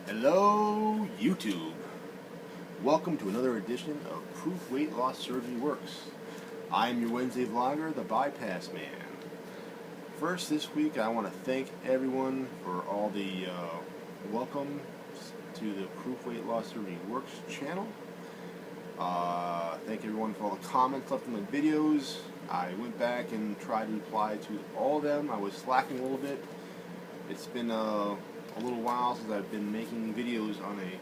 Hello, YouTube. Welcome to another edition of Proof Weight Loss Surgery Works. I am your Wednesday vlogger, the Thebypassman. First, this week, I want to thank everyone for all the welcome to the Proof Weight Loss Surgery Works channel. Thank everyone for all the comments left in the videos. I went back and tried to reply to all of them. I was slacking a little bit. It's been a little while since I've been making videos on a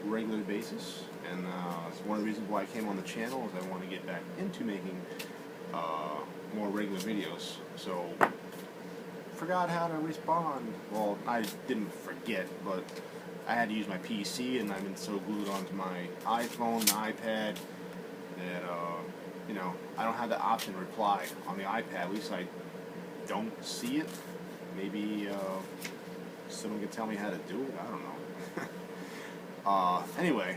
regular basis, and it's one of the reasons why I came on the channel, is I want to get back into making more regular videos. So, forgot how to respond. Well, I didn't forget, but I had to use my PC, and I've been so glued onto my iPhone and iPad that you know, I don't have the option to reply on the iPad. At least I don't see it. Maybe someone can tell me how to do it. I don't know. Anyway,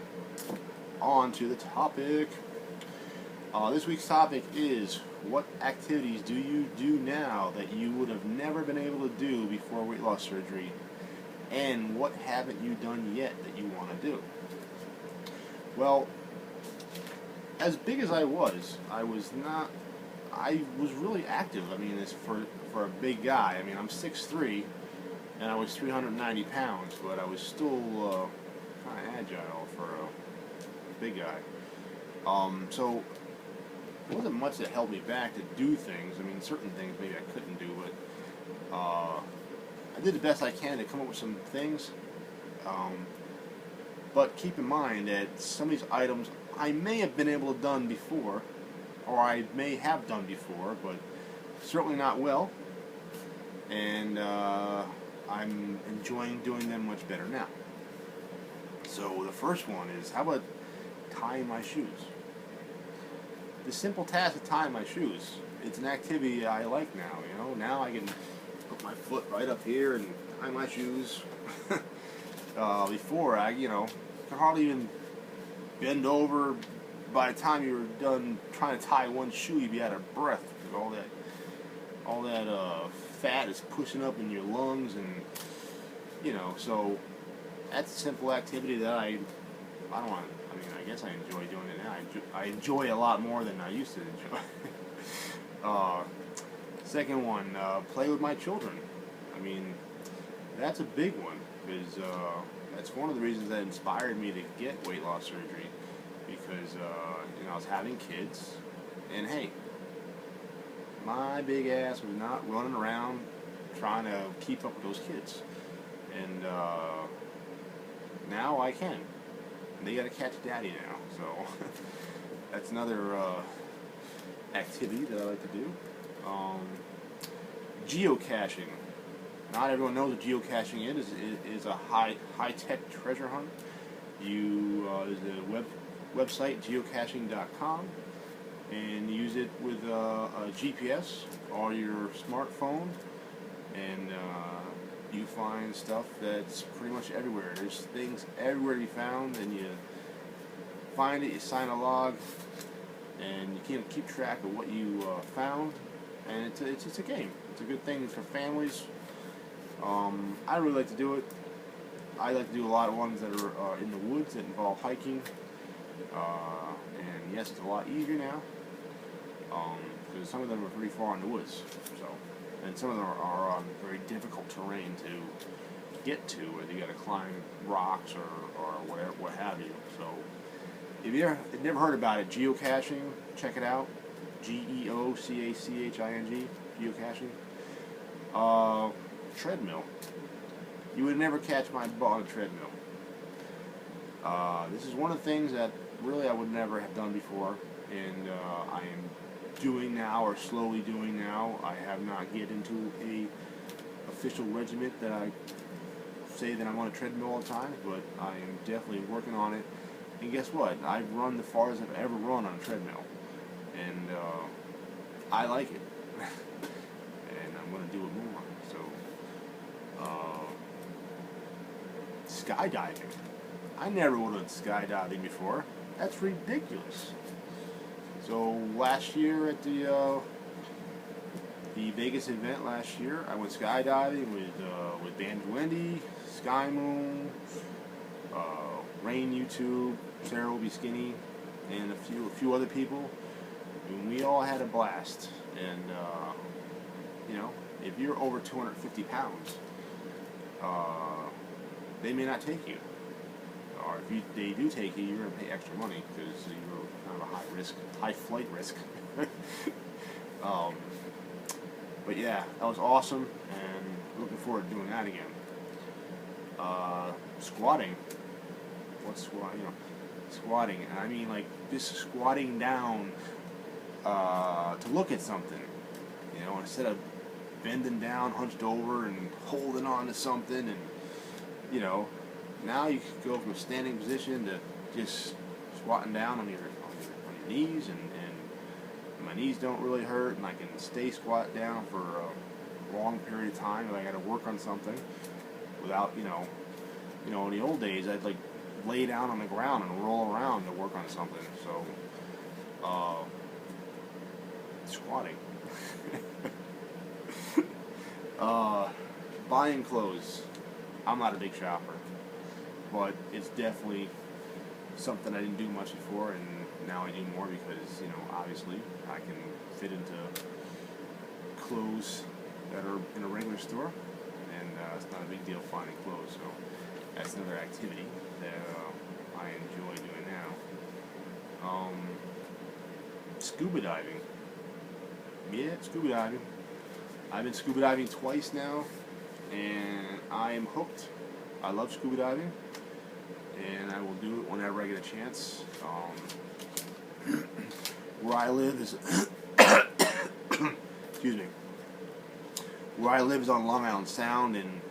on to the topic. This week's topic is, what activities do you do now that you would have never been able to do before weight loss surgery, and what haven't you done yet that you want to do? Well, as big as I was really active. I mean, it's for a big guy. I mean, I'm 6'3", and I was 390 pounds, but I was still kind of agile for a big guy. So it wasn't much that held me back to do things. I mean, certain things maybe I couldn't do, but I did the best I can to come up with some things. But keep in mind that some of these items I may have been able to done before, or I may have done before, but certainly not well. And I'm enjoying doing them much better now. So the first one is, how about tying my shoes? The simple task of tying my shoes, it's an activity I like now. You know, now I can put my foot right up here and tie my shoes. Before, I could hardly even bend over. By the time you were done trying to tie one shoe, you'd be out of breath, because all that fat is pushing up in your lungs, and so that's a simple activity that I guess I enjoy doing it now. I enjoy a lot more than I used to enjoy. Second one, play with my children. I mean, that's a big one, because that's one of the reasons that inspired me to get weight loss surgery, because I was having kids, and hey, my big ass was not running around trying to keep up with those kids, and now I can. They got to catch daddy now, so that's another activity that I like to do. Geocaching. Not everyone knows what geocaching is. It is a high-tech treasure hunt. There's a website, geocaching.com, and you use it with a GPS or your smartphone, and you find stuff that's pretty much everywhere. There's things everywhere to be found, and you find it, you sign a log, and you can keep track of what you found, and it's a game. It's a good thing for families. I really like to do it. I like to do a lot of ones that are in the woods that involve hiking, and yes, it's a lot easier now, because some of them are pretty far in the woods, and some of them are on very difficult terrain to get to, where you got to climb rocks or whatever, what have you. So if you've never heard about it, geocaching, check it out. Geocaching, geocaching. Treadmill. You would never catch my butt on a treadmill. This is one of the things that really I would never have done before, and I am doing now, or slowly doing now. I have not get into a official regiment that I say that I'm on a treadmill all the time, but I am definitely working on it. And guess what? I've run the farthest I've ever run on a treadmill, and I like it, and I'm going to do it more. So, skydiving. I never would have done skydiving before. That's ridiculous. So last year at the Vegas event last year, I went skydiving with Banjo Wendy, Sky Moon, Rain YouTube, Sarah will be skinny, and a few other people. And we all had a blast. And you know, if you're over 250 pounds, they may not take you. Or if they do take you, you're going to pay extra money because you're kind of a high flight risk. But yeah, that was awesome, and looking forward to doing that again. Squatting. What's squatting? You know, squatting. And I mean, like, just squatting down to look at something. You know, instead of bending down, hunched over, and holding on to something, and you know, now you can go from a standing position to just squatting down on your knees, and my knees don't really hurt, and I can stay squat down for a long period of time if I got to work on something without, you know, in the old days I'd like lay down on the ground and roll around to work on something. So squatting. Buying clothes. I'm not a big shopper, but it's definitely something I didn't do much before, and now I do more because, you know, obviously I can fit into clothes that are in a regular store, and it's not a big deal finding clothes. So that's another activity that I enjoy doing now. Scuba diving. Yeah, scuba diving. I've been scuba diving twice now, and I am hooked. I love scuba diving, and I will do it whenever I get a chance. Where I live is excuse me. Where I live is on Long Island Sound, and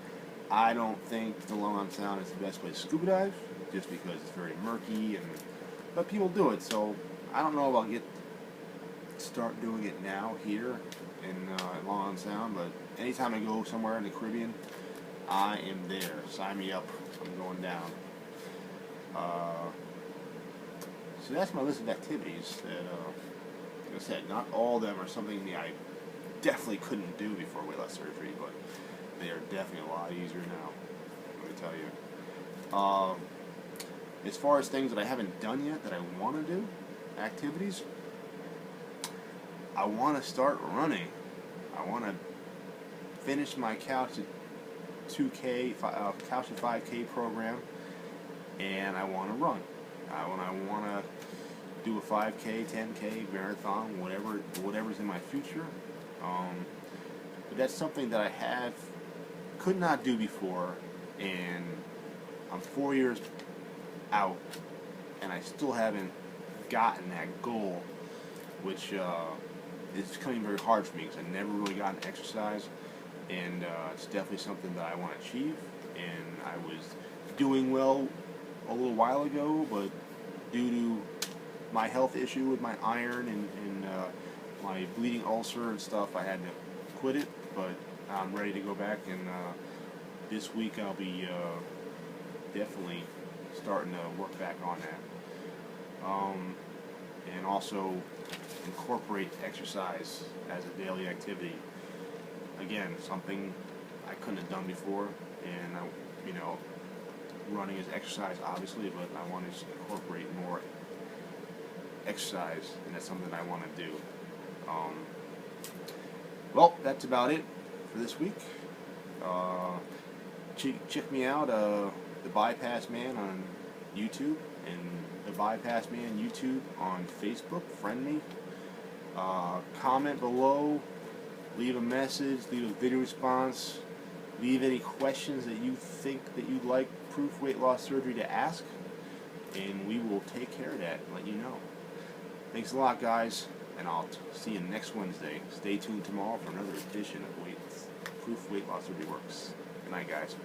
I don't think the Long Island Sound is the best place to scuba dive, just because it's very murky, but people do it. So I don't know if I'll start doing it now here in Long Island Sound, but anytime I go somewhere in the Caribbean, I am there. Sign me up. I'm going down. So that's my list of activities that, like I said, not all of them are something that I definitely couldn't do before weight loss surgery, but they are definitely a lot easier now, let me tell you. As far as things that I haven't done yet that I want to do, activities, I want to start running. I want to finish my Couch at 2K, Couch at 5K program, and I want to run. I want to do a 5K, 10K, marathon, whatever's in my future. But that's something that I could not do before, and I'm 4 years out, and I still haven't gotten that goal, which is becoming very hard for me because I never really got an exercise, and it's definitely something that I want to achieve. And I was doing well a little while ago, but due to my health issue with my iron and my bleeding ulcer and stuff, I had to quit it. But I'm ready to go back, and this week I'll be definitely starting to work back on that. And also incorporate exercise as a daily activity. Again, something I couldn't have done before, and running is exercise, obviously, but I want to incorporate more exercise, and that's something I want to do. Well, that's about it for this week. Check me out, Thebypassman on YouTube, and Thebypassman YouTube on Facebook. Friend me. Comment below. Leave a message. Leave a video response. Leave any questions that you think that you'd like Proof Weight Loss Surgery to ask, and we will take care of that and let you know. Thanks a lot, guys, and I'll see you next Wednesday. Stay tuned tomorrow for another edition of Proof Weight Loss Surgery Works. Good night, guys.